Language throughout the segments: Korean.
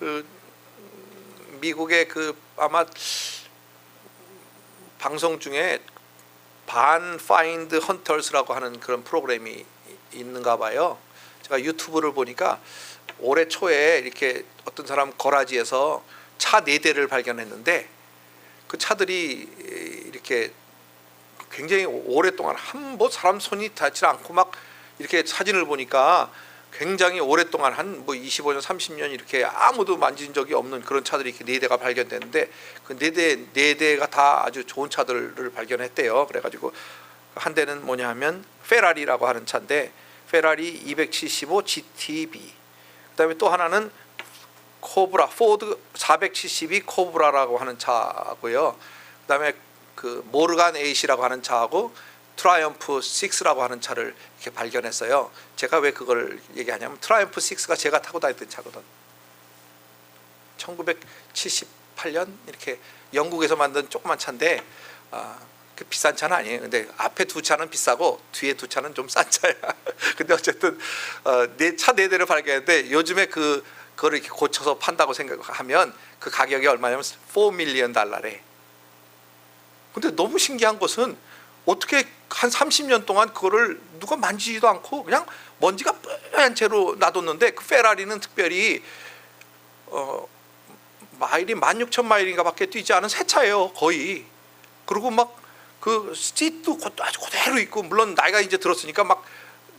그 미국의 그 아마 방송 중에 반 파인드 헌터스라고 하는 그런 프로그램이 있는가 봐요. 제가 유튜브를 보니까 올해 초에 이렇게 어떤 사람 거라지에서 차 4대를 발견했는데 그 차들이 이렇게 굉장히 오랫동안 뭐 사람 손이 닿지 않고 막 이렇게 사진을 보니까 굉장히 오랫동안 한 뭐 25년 30년 이렇게 아무도 만진 적이 없는 그런 차들이 이렇게 4대가 발견됐는데 그 4대가 다 아주 좋은 차들을 발견했대요. 그래가지고 한 대는 뭐냐 하면 페라리라고 하는 차인데 페라리 275 GTB, 그다음에 또 하나는 코브라, 포드 472 코브라라고 하는 차고요. 그다음에 그 모르간 8이라고 하는 차하고 트라이엄프 6라고 하는 차를 이렇게 발견했어요. 제가 왜 그걸 얘기하냐면 트라이엄프 6가 제가 타고 다녔던 차거든. 1978년 이렇게 영국에서 만든 조그만 차인데 그 비싼 차는 아니에요. 근데 앞에 2차는 비싸고 뒤에 2차는 좀 싼 차야. 근데 어쨌든 차 4대를 발견했는데 요즘에 그거를 이렇게 고쳐서 판다고 생각하면 그 가격이 얼마냐면 $4 million. 근데 너무 신기한 것은 어떻게 한 30년 동안 그거를 누가 만지지도 않고 그냥 먼지가 뿌연 채로 놔뒀는데 그 페라리는 특별히 마일이 16,000마일인가 밖에 뛰지 않은 새 차예요, 거의. 그리고 막 그 시트도 아주 그대로 있고, 물론 나이가 이제 들었으니까 막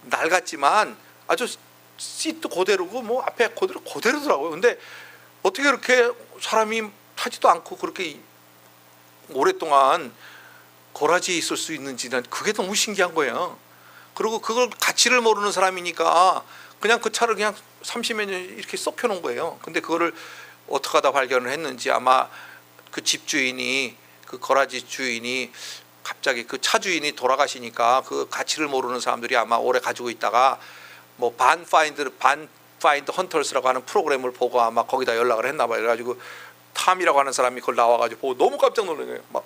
낡았지만 아주 시트 그대로고 뭐 앞에 그대로더라고요. 근데 어떻게 그렇게 사람이 타지도 않고 그렇게 오랫동안 고라지에 있을 수 있는지는 그게 너무 신기한 거예요. 그리고 그걸 가치를 모르는 사람이니까 그냥 그 차를 그냥 30몇 년 이렇게 썩혀 놓은 거예요. 근데 그거를 어떻게 하다 발견을 했는지 아마 그 집주인이, 그 거라지 주인이 갑자기 그 차 주인이 돌아가시니까 그 가치를 모르는 사람들이 아마 오래 가지고 있다가 뭐 반 파인드 헌터스라고 하는 프로그램을 보고 아마 거기다 연락을 했나 봐요. 그래가지고 탐이라고 하는 사람이 그걸 나와가지고 보고 너무 깜짝 놀란 거예요. 막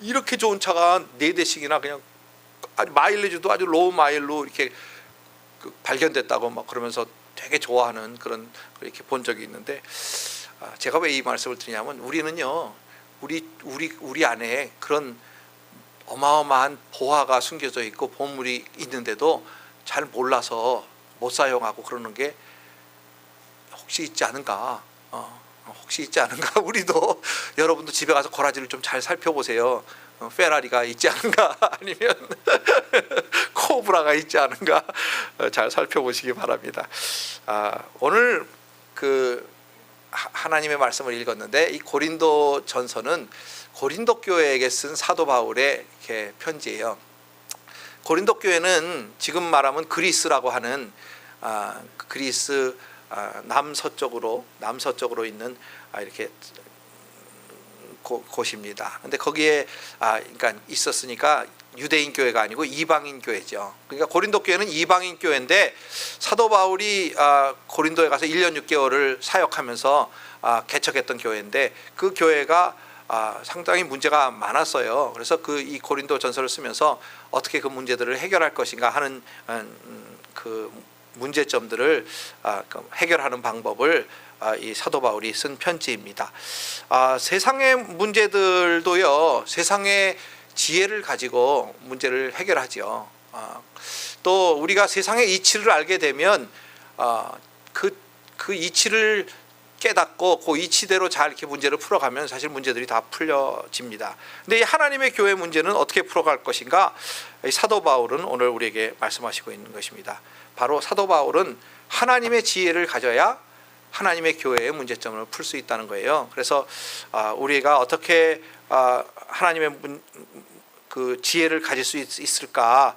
이렇게 좋은 차가 4대씩이나 그냥 아주 마일리지도 아주 로우 마일로 이렇게 발견됐다고 막 그러면서 되게 좋아하는 그런 이렇게 본 적이 있는데, 제가 왜 이 말씀을 드리냐면 우리는요, 우리 안에 그런 어마어마한 보화가 숨겨져 있고 보물이 있는데도 잘 몰라서 못 사용하고 그러는 게 혹시 있지 않은가? 혹시 있지 않은가? 우리도 여러분도 집에 가서 고라지를 좀 잘 살펴보세요. 페라리가 있지 않은가? 아니면 코브라가 있지 않은가? 잘 살펴보시기 바랍니다. 오늘 그 하나님의 말씀을 읽었는데 이 고린도 전서는 고린도 교회에게 쓴 사도 바울의 이렇게 편지예요. 고린도 교회는 지금 말하면 그리스라고 하는 그리스 남서쪽으로 있는 이렇게 곳입니다. 근데 거기에 그러니까 있었으니까 유대인 교회가 아니고 이방인 교회죠. 그러니까 고린도 교회는 이방인 교회인데 사도 바울이 고린도에 가서 1년 6개월을 사역하면서 개척했던 교회인데 그 교회가 상당히 문제가 많았어요. 그래서 이 고린도 전서를 쓰면서 어떻게 그 문제들을 해결할 것인가 하는 그 문제점들을 해결하는 방법을 이 사도 바울이 쓴 편지입니다. 세상의 문제들도요, 세상의 지혜를 가지고 문제를 해결하죠. 또 우리가 세상의 이치를 알게 되면 그 이치를 깨닫고 그 이치대로 잘 이렇게 문제를 풀어가면 사실 문제들이 다 풀려집니다. 근데 이 하나님의 교회 문제는 어떻게 풀어갈 것인가? 이 사도 바울은 오늘 우리에게 말씀하시고 있는 것입니다. 바로 사도 바울은 하나님의 지혜를 가져야 하나님의 교회의 문제점을 풀 수 있다는 거예요. 그래서 우리가 어떻게 하나님의 그 지혜를 가질 수 있을까?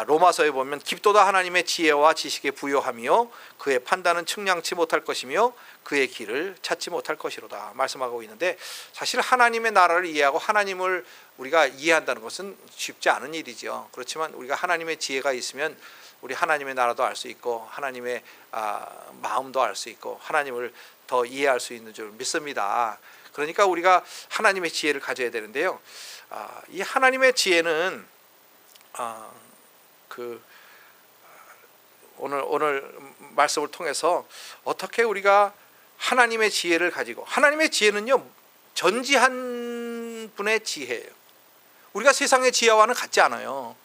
로마서에 보면 깊도다 하나님의 지혜와 지식에 부요하며 그의 판단은 측량치 못할 것이며 그의 길을 찾지 못할 것이로다 말씀하고 있는데, 사실 하나님의 나라를 이해하고 하나님을 우리가 이해한다는 것은 쉽지 않은 일이죠. 그렇지만 우리가 하나님의 지혜가 있으면 우리 하나님의 나라도 알 수 있고 하나님의 마음도 알 수 있고 하나님을 더 이해할 수 있는 줄 믿습니다. 그러니까 우리가 하나님의 지혜를 가져야 되는데요. 이 하나님의 지혜는 오늘 말씀을 통해서 어떻게 우리가 하나님의 지혜를 가지고, 하나님의 지혜는요 전지한 분의 지혜예요. 우리가 세상의 지혜와는 같지 않아요.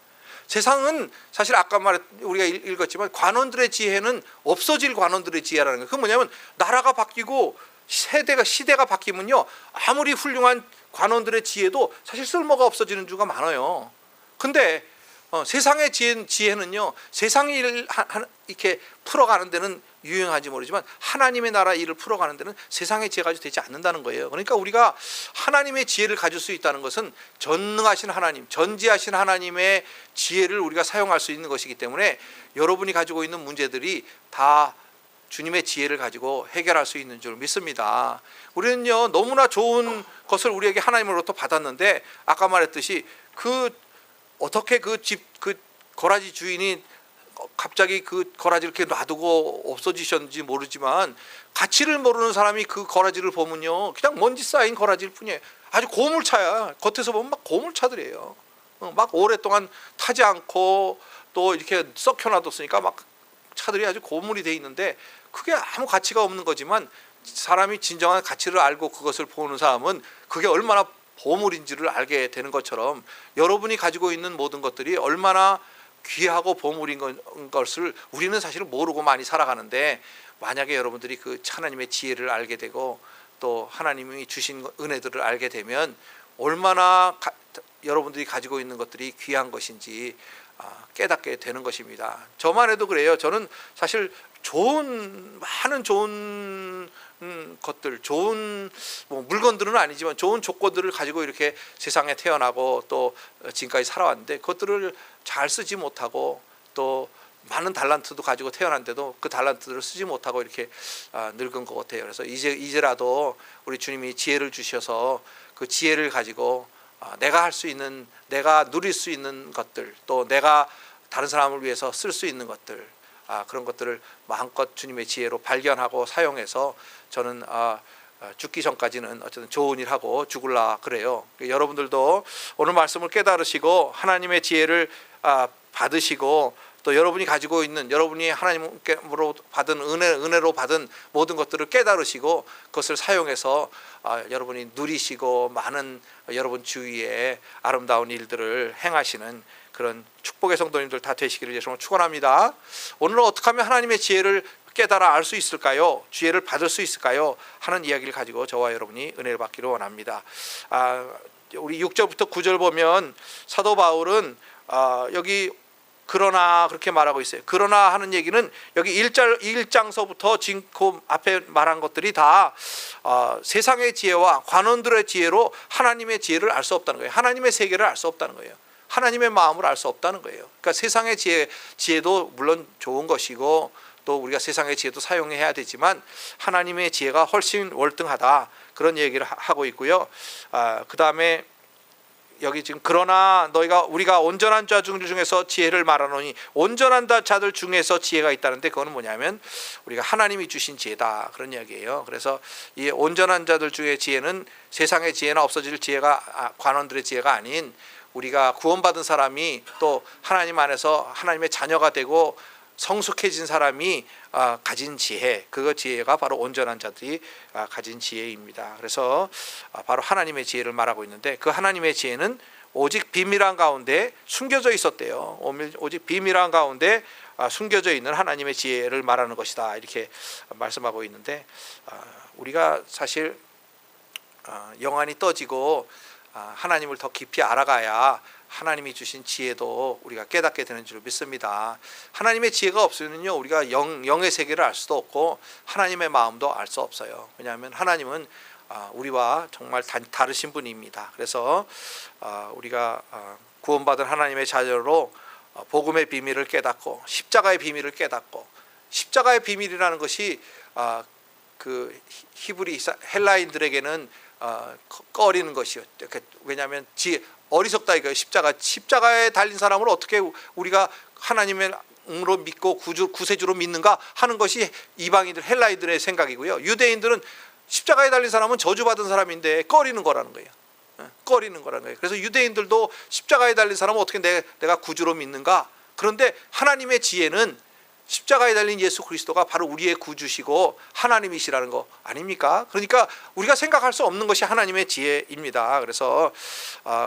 세상은 사실 아까 우리가 읽었지만 관원들의 지혜는 없어질 관원들의 지혜라는 거예요. 그건 뭐냐면 나라가 바뀌고 시대가 바뀌면요 아무리 훌륭한 관원들의 지혜도 사실 쓸모가 없어지는 주가 많아요. 근데 세상의 지혜는요 세상의 일을 이렇게 풀어가는 데는 유용하지 모르지만 하나님의 나라 일을 풀어가는 데는 세상의 지혜가 되지 않는다는 거예요. 그러니까 우리가 하나님의 지혜를 가질 수 있다는 것은 전능하신 하나님, 전지하신 하나님의 지혜를 우리가 사용할 수 있는 것이기 때문에 여러분이 가지고 있는 문제들이 다 주님의 지혜를 가지고 해결할 수 있는 줄 믿습니다. 우리는요 너무나 좋은 것을 우리에게 하나님으로부터 받았는데 아까 말했듯이 어떻게 그 거라지 주인이 갑자기 그 거라지를 이렇게 놔두고 없어지셨는지 모르지만 가치를 모르는 사람이 그 거라지를 보면요 그냥 먼지 쌓인 거라지일 뿐이에요. 아주 고물차야. 겉에서 보면 막 고물차들이에요. 막 오랫동안 타지 않고 또 이렇게 썩혀놔뒀으니까 막 차들이 아주 고물이 돼 있는데 그게 아무 가치가 없는 거지만 사람이 진정한 가치를 알고 그것을 보는 사람은 그게 얼마나 보물인지를 알게 되는 것처럼 여러분이 가지고 있는 모든 것들이 얼마나 귀하고 보물인 것을 우리는 사실 모르고 많이 살아가는데 만약에 여러분들이 그 하나님의 지혜를 알게 되고 또 하나님이 주신 은혜들을 알게 되면 얼마나 여러분들이 가지고 있는 것들이 귀한 것인지 깨닫게 되는 것입니다. 저만 해도 그래요. 저는 사실 많은 좋은 것들, 좋은 물건들은 아니지만 좋은 조건들을 가지고 이렇게 세상에 태어나고 또 지금까지 살아왔는데 그것들을 잘 쓰지 못하고 또 많은 달란트도 가지고 태어났는데도 그 달란트들을 쓰지 못하고 이렇게 늙은 것 같아요. 그래서 이제라도 우리 주님이 지혜를 주셔서 그 지혜를 가지고 내가 할 수 있는, 내가 누릴 수 있는 것들, 또 내가 다른 사람을 위해서 쓸 수 있는 것들, 그런 것들을 마음껏 주님의 지혜로 발견하고 사용해서 저는 죽기 전까지는 어쨌든 좋은 일 하고 죽을라 그래요. 여러분들도 오늘 말씀을 깨달으시고 하나님의 지혜를 받으시고 또 여러분이 가지고 있는, 여러분이 하나님으로 받은 은혜로 받은 모든 것들을 깨달으시고 그것을 사용해서 여러분이 누리시고 많은 여러분 주위에 아름다운 일들을 행하시는 그런 축복의 성도님들 다 되시기를 예수님으로 축원합니다. 오늘은 어떻게 하면 하나님의 지혜를 깨달아 알 수 있을까요? 지혜를 받을 수 있을까요? 하는 이야기를 가지고 저와 여러분이 은혜를 받기를 원합니다. 우리 6절부터 9절 보면 사도 바울은 여기 그러나 그렇게 말하고 있어요. 그러나 하는 얘기는 여기 1장서부터 지금 그 앞에 말한 것들이 다 세상의 지혜와 관원들의 지혜로 하나님의 지혜를 알 수 없다는 거예요. 하나님의 세계를 알 수 없다는 거예요. 하나님의 마음을 알 수 없다는 거예요. 그러니까 세상의 지혜도 물론 좋은 것이고 또 우리가 세상의 지혜도 사용해야 되지만 하나님의 지혜가 훨씬 월등하다, 그런 얘기를 하고 있고요. 그 다음에 여기 지금 그러나 우리가 온전한 자 중에서 지혜를 말하노니, 온전한 자들 중에서 지혜가 있다는데 그거는 뭐냐면 우리가 하나님이 주신 지혜다, 그런 이야기예요. 그래서 이 온전한 자들 중에 지혜는 세상의 지혜나 없어질 지혜가, 관원들의 지혜가 아닌 우리가 구원받은 사람이 또 하나님 안에서 하나님의 자녀가 되고 성숙해진 사람이 가진 지혜, 그 지혜가 바로 온전한 자들이 가진 지혜입니다. 그래서 바로 하나님의 지혜를 말하고 있는데 그 하나님의 지혜는 오직 비밀한 가운데 숨겨져 있었대요. 오직 비밀한 가운데 숨겨져 있는 하나님의 지혜를 말하는 것이다, 이렇게 말씀하고 있는데 우리가 사실 영안이 떠지고 하나님을 더 깊이 알아가야 하나님이 주신 지혜도 우리가 깨닫게 되는 줄 믿습니다. 하나님의 지혜가 없으면요 우리가 영의 세계를 알 수도 없고 하나님의 마음도 알 수 없어요. 왜냐하면 하나님은 우리와 정말 다르신 분입니다. 그래서 우리가 구원받은 하나님의 자녀로 복음의 비밀을 깨닫고 십자가의 비밀을 깨닫고, 십자가의 비밀이라는 것이 그 히브리 헬라인들에게는 꺼리는 것이요. 왜냐하면 어리석다 이거예요. 십자가에 달린 사람을 어떻게 우리가 하나님으로 믿고 구세주로 믿는가 하는 것이 이방인들, 헬라인들의 생각이고요. 유대인들은 십자가에 달린 사람은 저주받은 사람인데 꺼리는 거라는 거예요. 꺼리는 거라는 거예요. 그래서 유대인들도 십자가에 달린 사람은 어떻게 내가 구주로 믿는가? 그런데 하나님의 지혜는 십자가에 달린 예수 그리스도가 바로 우리의 구주시고 하나님이시라는 거 아닙니까? 그러니까 우리가 생각할 수 없는 것이 하나님의 지혜입니다. 그래서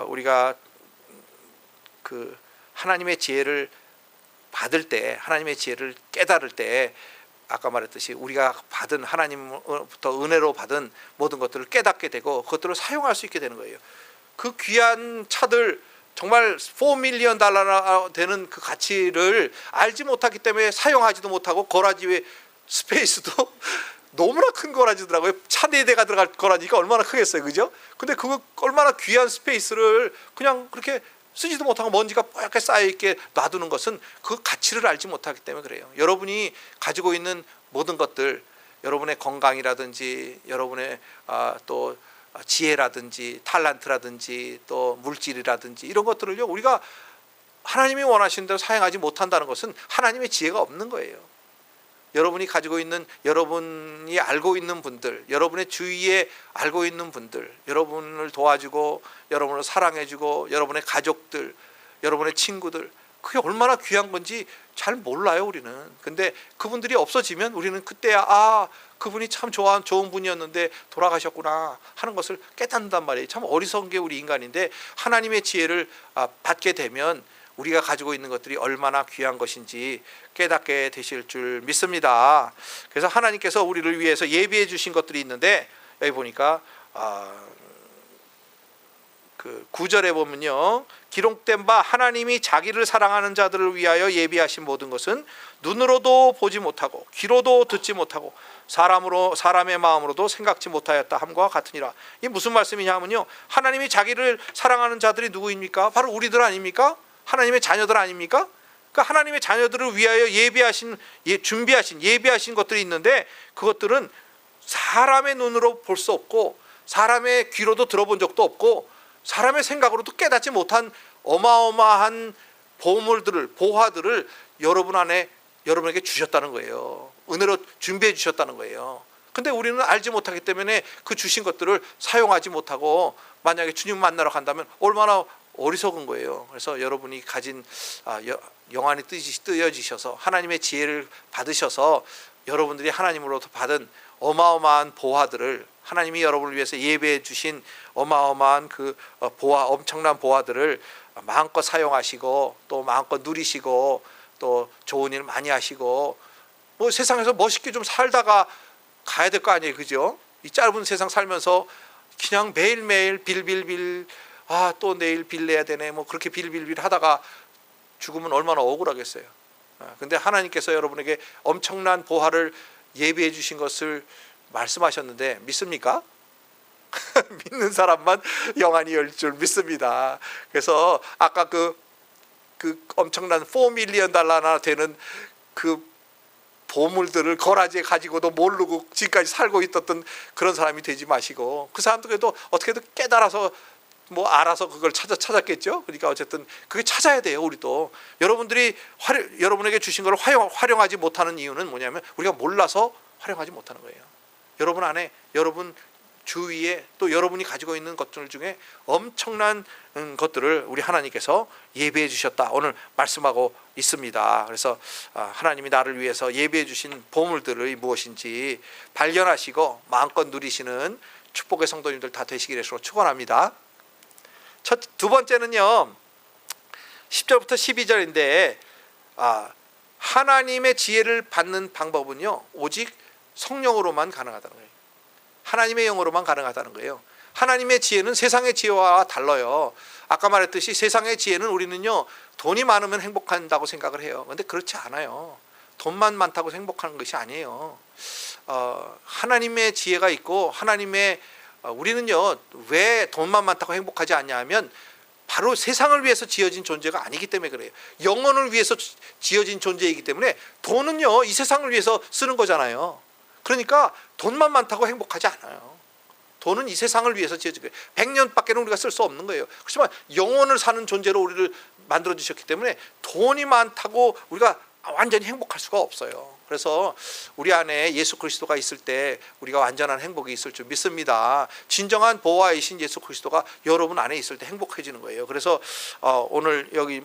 우리가 그 하나님의 지혜를 받을 때, 하나님의 지혜를 깨달을 때, 아까 말했듯이 우리가 받은 하나님부터 은혜로 받은 모든 것들을 깨닫게 되고 그것들을 사용할 수 있게 되는 거예요. 그 귀한 차들, 정말 4 밀리언 달러나 되는 그 가치를 알지 못하기 때문에 사용하지도 못하고, 거라지 스페이스도 너무나 큰 거라지더라고요. 차 4대가 들어갈 거라니까 얼마나 크겠어요, 그죠? 근데 그거 얼마나 귀한 스페이스를 그냥 그렇게 쓰지도 못하고 먼지가 뽀얗게 쌓여있게 놔두는 것은 그 가치를 알지 못하기 때문에 그래요. 여러분이 가지고 있는 모든 것들, 여러분의 건강이라든지 여러분의 또 지혜라든지 탤런트라든지 또 물질이라든지 이런 것들을요, 우리가 하나님이 원하시는 대로 사용하지 못한다는 것은 하나님의 지혜가 없는 거예요. 여러분이 가지고 있는, 여러분이 알고 있는 분들, 여러분의 주위에 알고 있는 분들, 여러분을 도와주고 여러분을 사랑해주고 여러분의 가족들, 여러분의 친구들, 그게 얼마나 귀한 건지 잘 몰라요, 우리는. 근데 그분들이 없어지면 우리는 그때야 그분이 참 좋은 분이었는데 돌아가셨구나 하는 것을 깨닫는단 말이에요. 참 어리석은 게 우리 인간인데, 하나님의 지혜를 받게 되면 우리가 가지고 있는 것들이 얼마나 귀한 것인지 깨닫게 되실 줄 믿습니다. 그래서 하나님께서 우리를 위해서 예비해 주신 것들이 있는데, 여기 보니까 그 9절에 보면요, 기록된 바 하나님이 자기를 사랑하는 자들을 위하여 예비하신 모든 것은 눈으로도 보지 못하고 귀로도 듣지 못하고 사람의 마음으로도 생각지 못하였다 함과 같으니라. 이게 무슨 말씀이냐 하면요, 하나님이 자기를 사랑하는 자들이 누구입니까? 바로 우리들 아닙니까? 하나님의 자녀들 아닙니까? 그러니까 하나님의 자녀들을 위하여 예비하신 것들이 있는데, 그것들은 사람의 눈으로 볼 수 없고 사람의 귀로도 들어본 적도 없고 사람의 생각으로도 깨닫지 못한 어마어마한 보화들을 여러분에게 주셨다는 거예요. 은혜로 준비해 주셨다는 거예요. 근데 우리는 알지 못하기 때문에 그 주신 것들을 사용하지 못하고, 만약에 주님 만나러 간다면 얼마나 어리석은 거예요. 그래서 여러분이 가진 영안이 뜨여지셔서 하나님의 지혜를 받으셔서 여러분들이 하나님으로부터 받은 어마어마한 보화들을, 하나님이 여러분을 위해서 예배해 주신 어마어마한 그 엄청난 보화들을 마음껏 사용하시고 또 마음껏 누리시고 또 좋은 일 많이 하시고, 뭐 세상에서 멋있게 좀 살다가 가야 될 거 아니에요, 그죠? 이 짧은 세상 살면서 그냥 매일매일 빌빌빌, 또 내일 빌 내야 되네, 뭐 그렇게 빌빌빌 하다가 죽으면 얼마나 억울하겠어요. 근데 하나님께서 여러분에게 엄청난 보화를 예비해 주신 것을 말씀하셨는데 믿습니까? 믿는 사람만 영안이 열 줄 믿습니다. 그래서 아까 그 엄청난 4 밀리언 달러나 되는 그 보물들을 거라지에 가지고도 모르고 지금까지 살고 있었던 그런 사람이 되지 마시고, 그 사람들도 어떻게든 깨달아서 뭐 알아서 그걸 찾았겠죠. 그러니까 어쨌든 그게 찾아야 돼요. 우리도 여러분들이 여러분에게 주신 걸 활용하지 못하는 이유는 뭐냐면 우리가 몰라서 활용하지 못하는 거예요. 여러분 안에, 여러분 주위에 또 여러분이 가지고 있는 것들 중에 엄청난 것들을 우리 하나님께서 예비해 주셨다, 오늘 말씀하고 있습니다. 그래서 하나님이 나를 위해서 예비해 주신 보물들이 무엇인지 발견하시고 마음껏 누리시는 축복의 성도님들 다 되시기를 축원합니다. 두 번째는요, 10절부터 12절인데 하나님의 지혜를 받는 방법은요 오직 성령으로만 가능하다는 거예요. 하나님의 영으로만 가능하다는 거예요. 하나님의 지혜는 세상의 지혜와 달라요. 아까 말했듯이 세상의 지혜는 우리는요 돈이 많으면 행복한다고 생각을 해요. 그런데 그렇지 않아요. 돈만 많다고 행복하는 것이 아니에요. 하나님의 지혜가 있고 우리는요 왜 돈만 많다고 행복하지 않냐 하면 바로 세상을 위해서 지어진 존재가 아니기 때문에 그래요. 영혼을 위해서 지어진 존재이기 때문에 돈은요 이 세상을 위해서 쓰는 거잖아요. 그러니까 돈만 많다고 행복하지 않아요. 돈은 이 세상을 위해서 지어진 거예요. 100년밖에는 우리가 쓸 수 없는 거예요. 그렇지만 영혼을 사는 존재로 우리를 만들어 주셨기 때문에 돈이 많다고 우리가 완전히 행복할 수가 없어요. 그래서 우리 안에 예수 그리스도가 있을 때 우리가 완전한 행복이 있을 줄 믿습니다. 진정한 보호하이신 예수 그리스도가 여러분 안에 있을 때 행복해지는 거예요. 그래서 오늘 여기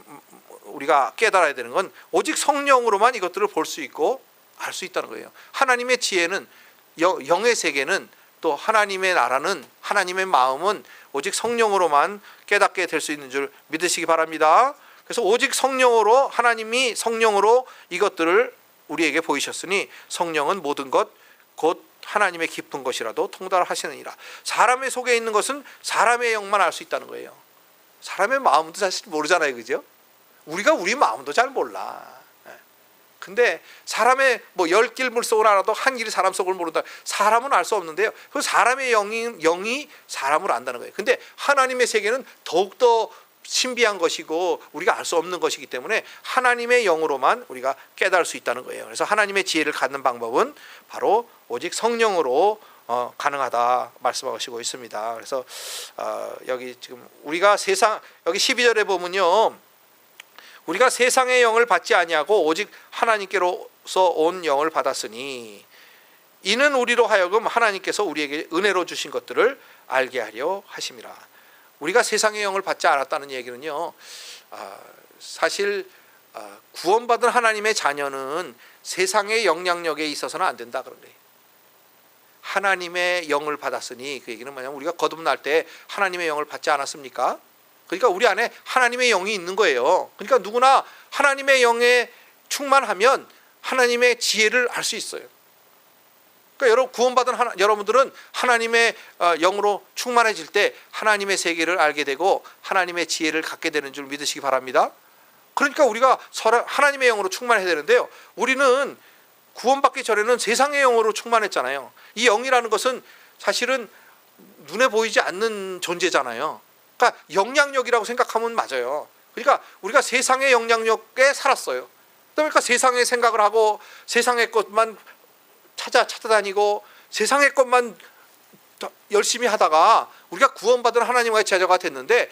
우리가 깨달아야 되는 건 오직 성령으로만 이것들을 볼 수 있고 알 수 있다는 거예요. 하나님의 지혜는, 영의 세계는, 또 하나님의 나라는, 하나님의 마음은 오직 성령으로만 깨닫게 될 수 있는 줄 믿으시기 바랍니다. 그래서 오직 성령으로, 하나님이 성령으로 이것들을 우리에게 보이셨으니 성령은 모든 것 곧 하나님의 깊은 것이라도 통달하시느니라. 사람의 속에 있는 것은 사람의 영만 알 수 있다는 거예요. 사람의 마음도 사실 모르잖아요, 그죠? 우리가 우리 마음도 잘 몰라. 근데 사람의 뭐 10길 물속을 알아도 한 길이 사람 속을 모른다. 사람은 알 수 없는데요, 그 사람의 영이 사람을 안다는 거예요. 근데 하나님의 세계는 더욱더 신비한 것이고 우리가 알 수 없는 것이기 때문에 하나님의 영으로만 우리가 깨달을 수 있다는 거예요. 그래서 하나님의 지혜를 갖는 방법은 바로 오직 성령으로 가능하다 말씀하시고 있습니다. 그래서 여기 지금 우리가 여기 12절에 보면요, 우리가 세상의 영을 받지 아니하고 오직 하나님께로서 온 영을 받았으니 이는 우리로 하여금 하나님께서 우리에게 은혜로 주신 것들을 알게 하려 하심이라. 우리가 세상의 영을 받지 않았다는 얘기는요, 사실 구원받은 하나님의 자녀는 세상의 영향력에 있어서는 안 된다 그런 거예요. 하나님의 영을 받았으니 그 얘기는 뭐냐면 우리가 거듭날 때 하나님의 영을 받지 않았습니까? 그러니까 우리 안에 하나님의 영이 있는 거예요. 그러니까 누구나 하나님의 영에 충만하면 하나님의 지혜를 알 수 있어요. 그러니까 구원받은 여러분들은 하나님의 영으로 충만해질 때 하나님의 세계를 알게 되고 하나님의 지혜를 갖게 되는 줄 믿으시기 바랍니다. 그러니까 우리가 하나님의 영으로 충만해야 되는데요, 우리는 구원받기 전에는 세상의 영으로 충만했잖아요. 이 영이라는 것은 사실은 눈에 보이지 않는 존재잖아요. 그러니까 영향력이라고 생각하면 맞아요. 그러니까 우리가 세상의 영향력에 살았어요. 그러니까 세상의 생각을 하고 세상의 것만 찾아다니고 세상의 것만 열심히 하다가 우리가 구원받은 하나님과의 제자가 됐는데,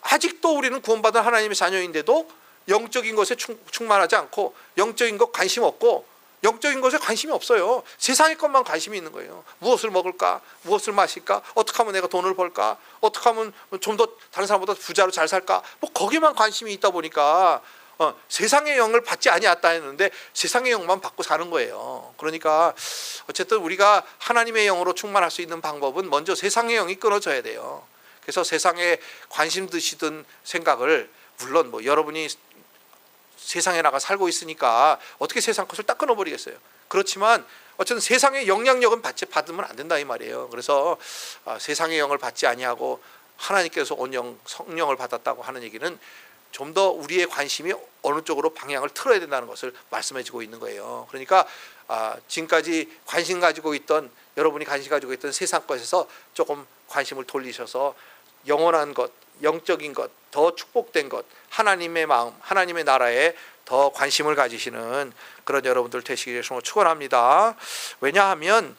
아직도 우리는 구원받은 하나님의 자녀인데도 영적인 것에 충만하지 않고 영적인 것 관심 없고 영적인 것에 관심이 없어요. 세상의 것만 관심이 있는 거예요. 무엇을 먹을까? 무엇을 마실까? 어떻게 하면 내가 돈을 벌까? 어떻게 하면 좀 더 다른 사람보다 부자로 잘 살까? 뭐 거기만 관심이 있다 보니까 세상의 영을 받지 아니하다 했는데 세상의 영만 받고 사는 거예요. 그러니까 어쨌든 우리가 하나님의 영으로 충만할 수 있는 방법은 먼저 세상의 영이 끊어져야 돼요. 그래서 세상에 관심 드시던 생각을, 물론 뭐 여러분이 세상에 나가 살고 있으니까 어떻게 세상 것을 딱 끊어버리겠어요. 그렇지만 어쨌든 세상의 영향력은 받으면 안 된다 이 말이에요. 그래서 세상의 영을 받지 아니하고 하나님께서 온 영, 성령을 받았다고 하는 얘기는 좀 더 우리의 관심이 어느 쪽으로 방향을 틀어야 된다는 것을 말씀해주고 있는 거예요. 그러니까 지금까지 여러분이 관심 가지고 있던 세상 것에서 조금 관심을 돌리셔서 영원한 것, 영적인 것, 더 축복된 것, 하나님의 마음, 하나님의 나라에 더 관심을 가지시는 그런 여러분들 되시기를 축원합니다. 왜냐하면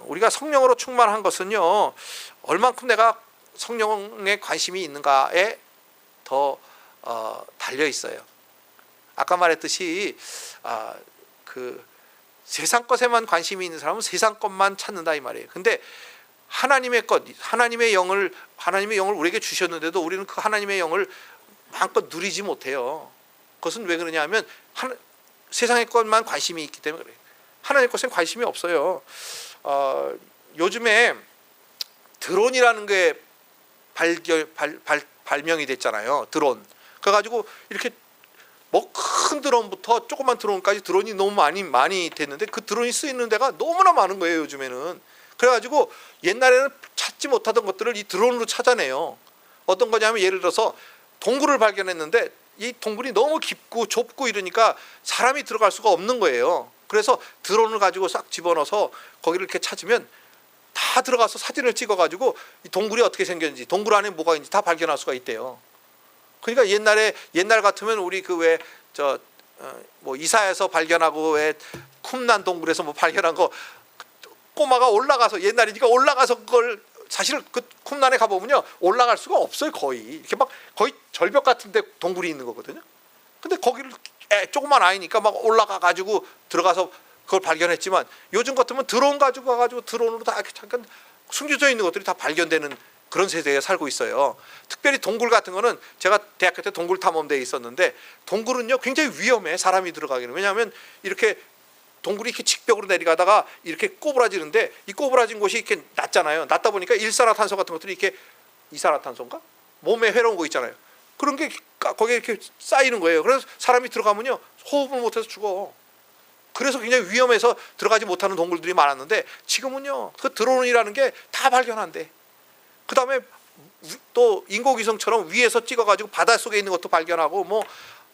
우리가 성령으로 충만한 것은요, 얼만큼 내가 성령에 관심이 있는가에 더 달려 있어요. 아까 말했듯이 그 세상 것에만 관심이 있는 사람은 세상 것만 찾는다 이 말이에요. 근데 하나님의 것, 하나님의 영을 우리에게 주셨는데도 우리는 그 하나님의 영을 마음껏 누리지 못해요. 그것은 왜 그러냐면 세상의 것만 관심이 있기 때문에 그래요. 하나님의 것엔 관심이 없어요. 요즘에 드론이라는 게 발명이 됐잖아요. 드론. 그래가지고 이렇게 뭐 큰 드론부터 조그만 드론까지 드론이 너무 많이 됐는데 그 드론이 쓰이는 데가 너무나 많은 거예요, 요즘에는. 그래가지고 옛날에는 찾지 못하던 것들을 이 드론으로 찾아내요. 어떤 거냐면 예를 들어서 동굴을 발견했는데 이 동굴이 너무 깊고 좁고 이러니까 사람이 들어갈 수가 없는 거예요. 그래서 드론을 가지고 싹 집어넣어서 거기를 이렇게 찾으면 다 들어가서 사진을 찍어가지고 이 동굴이 어떻게 생겼는지, 동굴 안에 뭐가 있는지 다 발견할 수가 있대요. 그러니까 옛날 같으면 우리 뭐 이사야에서 발견하고 왜 쿰난 동굴에서 뭐 발견한 거 꼬마가 올라가서, 옛날이니까 올라가서 그걸, 사실 그 쿰난에 가보면요 올라갈 수가 없어요. 거의 이렇게 막 거의 절벽 같은데 동굴이 있는 거거든요. 근데 거기를 조그만 아이니까 막 올라가 가지고 들어가서 그걸 발견했지만, 요즘 같으면 드론 가지고 와가지고 드론으로 다 이렇게 잠깐 숨겨져 있는 것들이 다 발견되는 그런 세대에 살고 있어요. 특별히 동굴 같은 거는, 제가 대학교 때 동굴 탐험대에 있었는데, 동굴은요 굉장히 위험해, 사람이 들어가기는. 왜냐하면 이렇게 동굴이 이렇게 직벽으로 내려가다가 이렇게 꼬부라지는데, 이 꼬부라진 곳이 이렇게 낮잖아요. 낮다 보니까 일산화탄소 같은 것들이 이렇게, 이산화탄소인가? 몸에 해로운 거 있잖아요. 그런 게 거기에 이렇게 쌓이는 거예요. 그래서 사람이 들어가면요 호흡을 못해서 죽어. 그래서 굉장히 위험해서 들어가지 못하는 동굴들이 많았는데, 지금은요 그 드론이라는 게 다 발견한대. 그 다음에 또 인공위성처럼 위에서 찍어가지고 바닷속에 있는 것도 발견하고, 뭐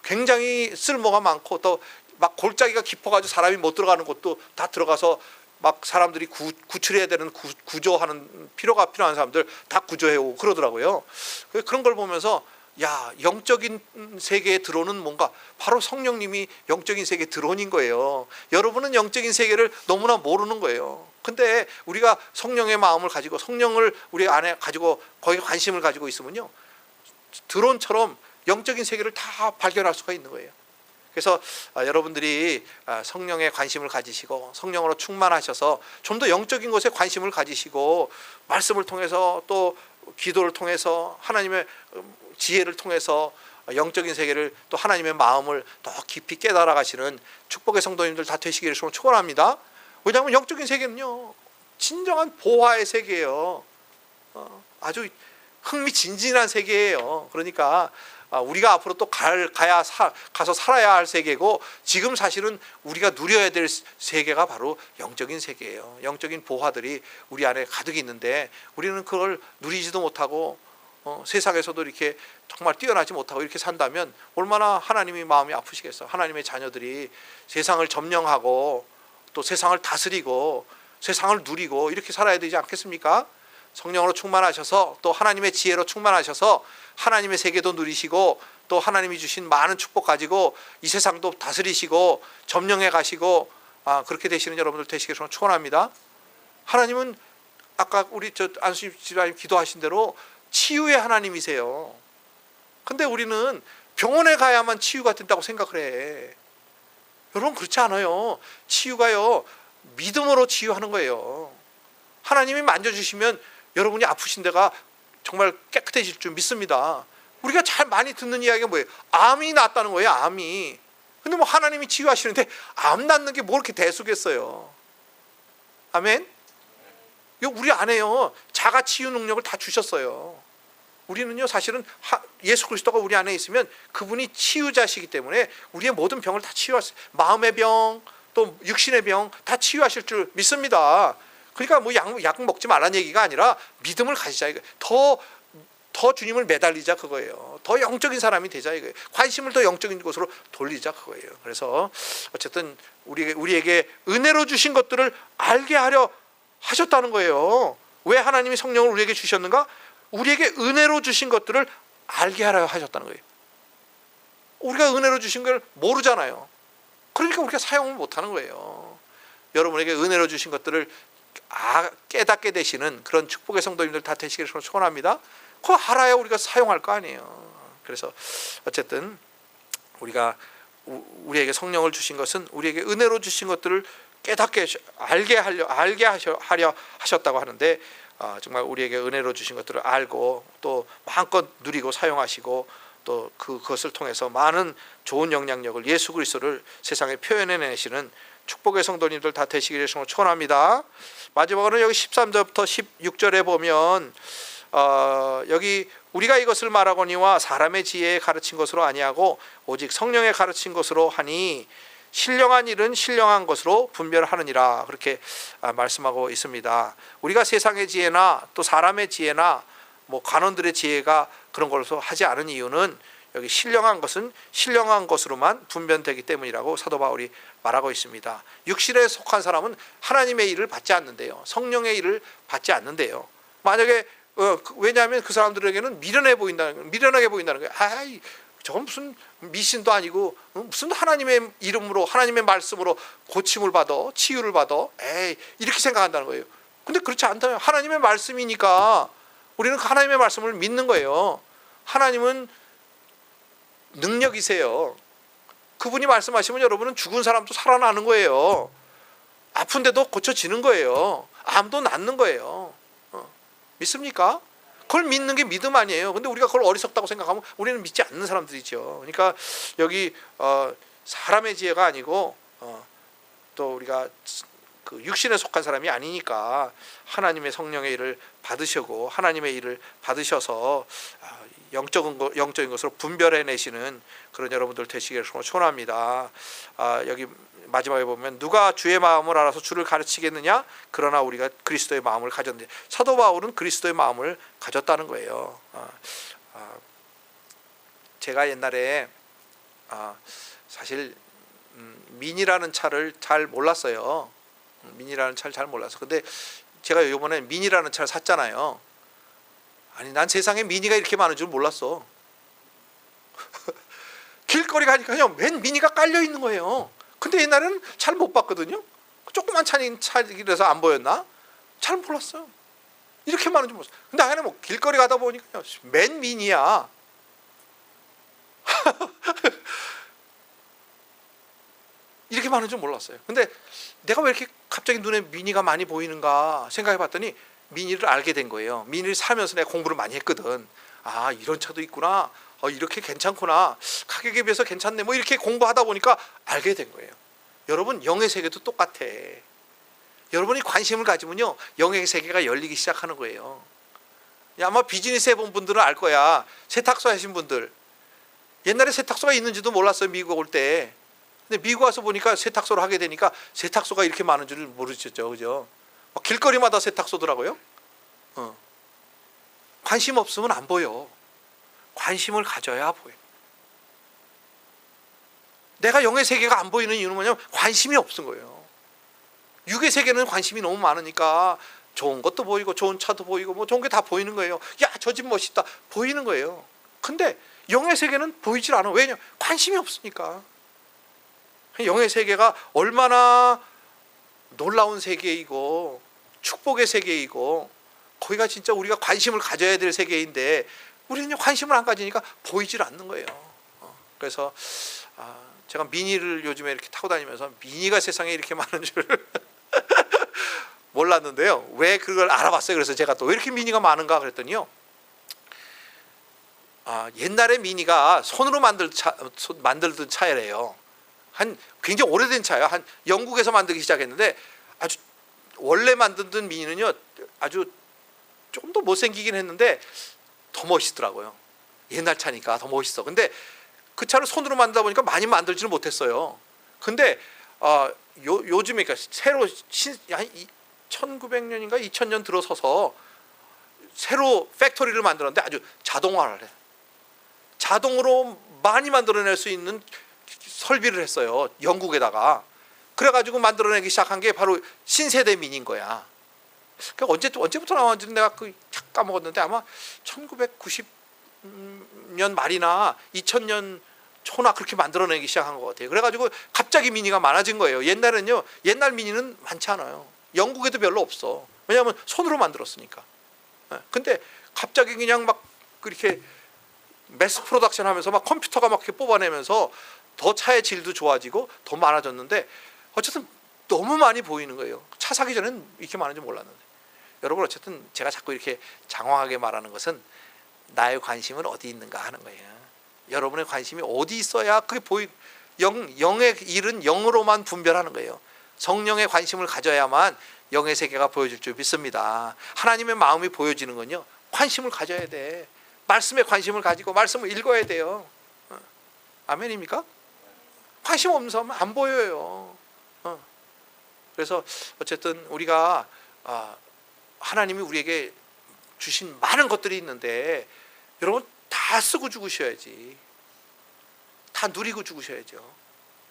굉장히 쓸모가 많고, 또 막 골짜기가 깊어가지고 사람이 못 들어가는 곳도 다 들어가서 막 사람들이 구출해야 되는 구조하는 필요가 필요한 사람들 다 구조해오고 그러더라고요. 그런 걸 보면서, 야, 영적인 세계의 드론은 뭔가 바로 성령님이 영적인 세계의 드론인 거예요. 여러분은 영적인 세계를 너무나 모르는 거예요. 근데 우리가 성령의 마음을 가지고 성령을 우리 안에 가지고 거기에 관심을 가지고 있으면요, 드론처럼 영적인 세계를 다 발견할 수가 있는 거예요. 그래서 여러분들이 성령에 관심을 가지시고 성령으로 충만하셔서 좀 더 영적인 것에 관심을 가지시고, 말씀을 통해서 또 기도를 통해서 하나님의 지혜를 통해서 영적인 세계를, 또 하나님의 마음을 더 깊이 깨달아 가시는 축복의 성도님들 다 되시기를 축원합니다. 왜냐하면 영적인 세계는요 진정한 보화의 세계예요. 아주 흥미진진한 세계예요. 그러니까 우리가 앞으로 또 가서 살아야 할 세계고, 지금 사실은 우리가 누려야 될 세계가 바로 영적인 세계예요. 영적인 보화들이 우리 안에 가득 있는데, 우리는 그걸 누리지도 못하고 세상에서도 이렇게 정말 뛰어나지 못하고 이렇게 산다면 얼마나 하나님이 마음이 아프시겠어요. 하나님의 자녀들이 세상을 점령하고 또 세상을 다스리고 세상을 누리고 이렇게 살아야 되지 않겠습니까? 성령으로 충만하셔서, 또 하나님의 지혜로 충만하셔서 하나님의 세계도 누리시고, 또 하나님이 주신 많은 축복 가지고 이 세상도 다스리시고 점령해 가시고, 그렇게 되시는 여러분들 되시기를 축원합니다. 하나님은 아까 우리 안수님 집사님 기도하신 대로 치유의 하나님이세요. 근데 우리는 병원에 가야만 치유가 된다고 생각을 해. 여러분, 그렇지 않아요. 치유가요 믿음으로 치유하는 거예요. 하나님이 만져주시면 여러분이 아프신 데가 정말 깨끗해질 줄 믿습니다. 우리가 잘 많이 듣는 이야기가 뭐예요? 암이 낫다는 거예요. 암이. 근데 뭐 하나님이 치유하시는데 암 낫는 게 뭐 이렇게 대수겠어요. 아멘. 이거 우리 안에요 자가 치유 능력을 다 주셨어요. 우리는요 사실은 예수 그리스도가 우리 안에 있으면 그분이 치유자시기 때문에 우리의 모든 병을 다 치유하실, 마음의 병 또 육신의 병 다 치유하실 줄 믿습니다. 그러니까 뭐 약 먹지 말라는 얘기가 아니라 믿음을 가지자 이거예요. 더 주님을 매달리자 그거예요. 더 영적인 사람이 되자 이거예요. 관심을 더 영적인 곳으로 돌리자 그거예요. 그래서 어쨌든 우리에게 은혜로 주신 것들을 알게 하려 하셨다는 거예요. 왜 하나님이 성령을 우리에게 주셨는가? 우리에게 은혜로 주신 것들을 알게 하려 하셨다는 거예요. 우리가 은혜로 주신 걸 모르잖아요. 그러니까 우리가 사용을 못하는 거예요. 여러분에게 은혜로 주신 것들을 깨닫게 되시는 그런 축복의 성도님들 다 되시기를 축원합니다. 그거 알아야 우리가 사용할 거 아니에요. 그래서 어쨌든 우리에게 성령을 주신 것은 우리에게 은혜로 주신 것들을 깨닫게 알게 하려 하셨다고 하는데, 정말 우리에게 은혜로 주신 것들을 알고 또 마음껏 누리고 사용하시고, 또 그것을 통해서 많은 좋은 영향력을, 예수 그리스도를 세상에 표현해내시는 축복의 성도님들 다 되시기를 축원합니다. 마지막으로 여기 13절부터 16절에 보면 여기 우리가 이것을 말하거니와 사람의 지혜에 가르친 것으로 아니하고 오직 성령에 가르친 것으로 하니 신령한 일은 신령한 것으로 분별하느니라, 그렇게 말씀하고 있습니다. 우리가 세상의 지혜나 또 사람의 지혜나 뭐 관원들의 지혜가 그런 걸로 하지 않은 이유는 여기 신령한 것은 신령한 것으로만 분별되기 때문이라고 사도 바울이 말하고 있습니다. 육신에 속한 사람은 하나님의 일을 받지 않는데요, 성령의 일을 받지 않는데요. 만약에 왜냐하면 그 사람들에게는 미련하게 보인다는 거예요. 아이, 저건 무슨 미신도 아니고 무슨 하나님의 이름으로 하나님의 말씀으로 고침을 받아 치유를 받아, 에이, 이렇게 생각한다는 거예요. 근데 그렇지 않다요. 하나님의 말씀이니까 우리는 그 하나님의 말씀을 믿는 거예요. 하나님은 능력이세요. 그분이 말씀하시면 여러분은 죽은 사람도 살아나는 거예요. 아픈데도 고쳐지는 거예요. 암도 낫는 거예요. 믿습니까? 그걸 믿는 게 믿음 아니에요. 근데 우리가 그걸 어리석다고 생각하면 우리는 믿지 않는 사람들이죠. 그러니까 여기 사람의 지혜가 아니고 또 우리가 그 육신에 속한 사람이 아니니까 하나님의 성령의 일을 받으시고 하나님의 일을 받으셔서 영적인 것으로 분별해내시는 그런 여러분들 되시기를 소원합니다. 여기 마지막에 보면 누가 주의 마음을 알아서 주를 가르치겠느냐? 그러나 우리가 그리스도의 마음을 가졌는데, 사도 바울은 그리스도의 마음을 가졌다는 거예요. 제가 옛날에 사실 민이라는 차를 잘 몰랐어요. 민이라는 차를 잘 몰랐어. 근데 제가 이번에 민이라는 차를 샀잖아요. 아니, 난 세상에 미니가 이렇게 많은 줄 몰랐어. 길거리 가니까요, 맨 미니가 깔려 있는 거예요. 근데 옛날에는 잘 못 봤거든요. 조그만 차이라서 안 보였나? 잘 몰랐어요. 이렇게 많은 줄 몰랐어요. 근데 안에 뭐 길거리 가다 보니까요, 맨 미니야. 이렇게 많은 줄 몰랐어요. 근데 내가 왜 이렇게 갑자기 눈에 미니가 많이 보이는가 생각해 봤더니 미니를 알게 된 거예요. 미니를 살면서 내가 공부를 많이 했거든. 아, 이런 차도 있구나. 이렇게 괜찮구나. 가격에 비해서 괜찮네. 뭐 이렇게 공부하다 보니까 알게 된 거예요. 여러분, 영의 세계도 똑같아. 여러분이 관심을 가지면요, 영의 세계가 열리기 시작하는 거예요. 아마 비즈니스 해본 분들은 알 거야. 세탁소 하신 분들. 옛날에 세탁소가 있는지도 몰랐어요, 미국 올 때. 근데 미국 와서 보니까 세탁소를 하게 되니까 세탁소가 이렇게 많은 줄 모르셨죠, 그죠? 길거리마다 세탁소더라고요. 관심 없으면 안 보여. 관심을 가져야 보여. 내가 영의 세계가 안 보이는 이유는 뭐냐면 관심이 없은 거예요. 육의 세계는 관심이 너무 많으니까 좋은 것도 보이고 좋은 차도 보이고 뭐 좋은 게 다 보이는 거예요. 야, 저 집 멋있다. 보이는 거예요. 근데 영의 세계는 보이질 않아. 왜냐? 관심이 없으니까. 영의 세계가 얼마나 놀라운 세계이고 축복의 세계이고 거기가 진짜 우리가 관심을 가져야 될 세계인데 우리는 관심을 안 가지니까 보이질 않는 거예요. 그래서 제가 미니를 요즘에 이렇게 타고 다니면서 미니가 세상에 이렇게 많은 줄 몰랐는데요. 왜 그걸 알아봤어요. 그래서 제가 또 왜 이렇게 미니가 많은가 그랬더니요, 옛날에 미니가 손으로 만들던 차예요. 굉장히 오래된 차예요. 영국에서 만들기 시작했는데 아주 원래 만들던 미니는요, 아주 조금 더 못생기긴 했는데 더 멋있더라고요. 옛날 차니까 더 멋있어. 근데 그 차를 손으로 만들다 보니까 많이 만들지는 못했어요. 근데 요즘에 그러니까 새로 한 1900년인가 2000년 들어서서 새로 팩토리를 만들었는데 아주 자동화를 해. 자동으로 많이 만들어낼 수 있는 설비를 했어요. 영국에다가. 그래가지고 만들어내기 시작한 게 바로 신세대 미니인 거야. 그러니까 언제부터 나왔는지는 내가 까먹었는데 아마 1990년 말이나 2000년 초나 그렇게 만들어내기 시작한 것 같아요. 그래가지고 갑자기 미니가 많아진 거예요. 옛날에는요, 옛날 미니는 많지 않아요. 영국에도 별로 없어. 왜냐하면 손으로 만들었으니까. 근데 갑자기 그냥 막 그렇게 매스 프로덕션 하면서 막 컴퓨터가 막 이렇게 뽑아내면서 더 차의 질도 좋아지고 더 많아졌는데 어쨌든 너무 많이 보이는 거예요. 차 사기 전에는 이렇게 많은지 몰랐는데. 여러분, 어쨌든 제가 자꾸 이렇게 장황하게 말하는 것은 나의 관심은 어디 있는가 하는 거예요. 여러분의 관심이 어디 있어야 그게 영의 일은 영으로만 분별하는 거예요. 성령의 관심을 가져야만 영의 세계가 보여질 줄 믿습니다. 하나님의 마음이 보여지는 건요, 관심을 가져야 돼. 말씀에 관심을 가지고 말씀을 읽어야 돼요. 아멘입니까? 관심 없는 사람은 안 보여요. 그래서 어쨌든 우리가 하나님이 우리에게 주신 많은 것들이 있는데 여러분 다 쓰고 죽으셔야지. 다 누리고 죽으셔야죠.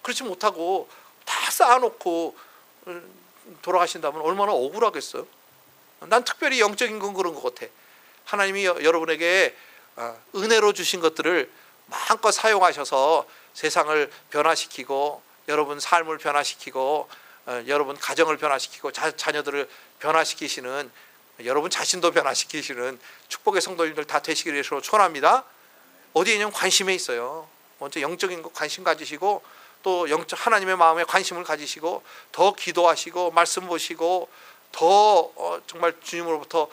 그렇지 못하고 다 쌓아놓고 돌아가신다면 얼마나 억울하겠어요. 난 특별히 영적인 건 그런 것 같아. 하나님이 여러분에게 은혜로 주신 것들을 마음껏 사용하셔서 세상을 변화시키고 여러분 삶을 변화시키고 여러분 가정을 변화시키고 자녀들을 변화시키시는, 여러분 자신도 변화시키시는 축복의 성도님들 다 되시기를 위해서 축원합니다. 어디에 있냐면 관심에 있어요. 먼저 영적인 것 관심 가지시고 또 영적 하나님의 마음에 관심을 가지시고 더 기도하시고 말씀 보시고 더 정말 주님으로부터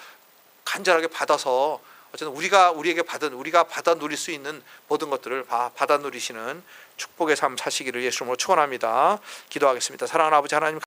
간절하게 받아서 어쨌든 우리에게 우리가 받아 누릴 수 있는 모든 것들을 받아 누리시는 축복의 삶 사시기를 예수 이름으로 축원합니다. 기도하겠습니다. 사랑하는 아버지 하나님,